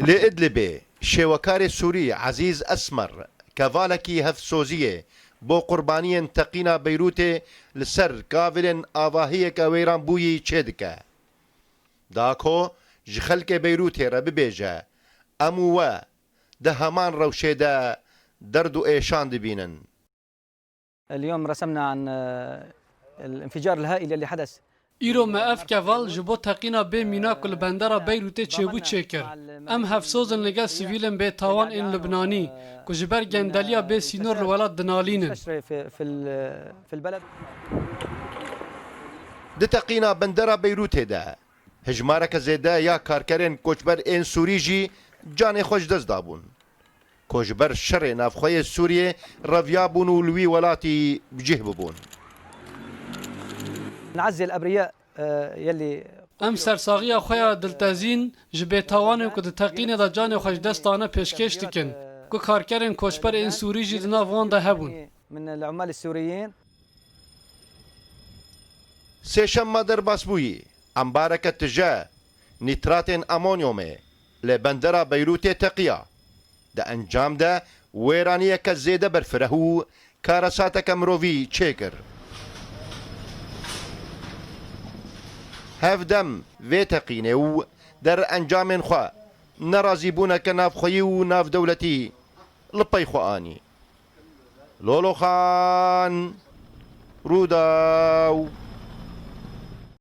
لإدلبێ شێوەکارێ سووری عەزیز ئەسمەر کەڤالێکی هەفسۆزیە بۆ قوربانیên teqîna Beyrûtê li ser gavilên avahiyeke wêran bûyî çê dike. Dako ji xelkê Beyrûtê re bibêje em û we di heman rewşê de derd û êşan dibînin. اليوم رسمنا عن الانفجار الهائل اللي حدث. ایرو ما اف کval ji bo teqîna bê mîna ku li bendera Beyrûtê çêbû çêkir. Em hevsozin ligel sivîlên bêtawan ên Libnanî ku ji ber gendeliya bê sînor li welat dinalînin. Di teqîna bendera Beyrûtê de hejmareke zêde ya karkerên koçber ên Sûrî jî canê xwe ji dest dabûn. Ku ji ber şerê navxweyê Sûriyê reviya bûn û li wî welatî bicih bibûn. نعزي الابرياء يلي Em sersaxiya xwe ya diltezîn ji bêtawanên ku di teqînê de canê xwe ji dest dane pêşkêş dikin ku karkerên koçber ên Sûrî jî di nav wan de hebûn. من العمال السوريين Sêşemma derbas bûyî embareke tije nîtratên amonyomê li bendera Beyrûtê teqiya. Di encam de wêraniyeke zêde berfireh û karesateke mirovî çêkir. Hevdem vê teqînê û der encamên xwe nerazîbûneke navxweyî û navdewletî li pey xwe anî. Loloxan Rûdaw.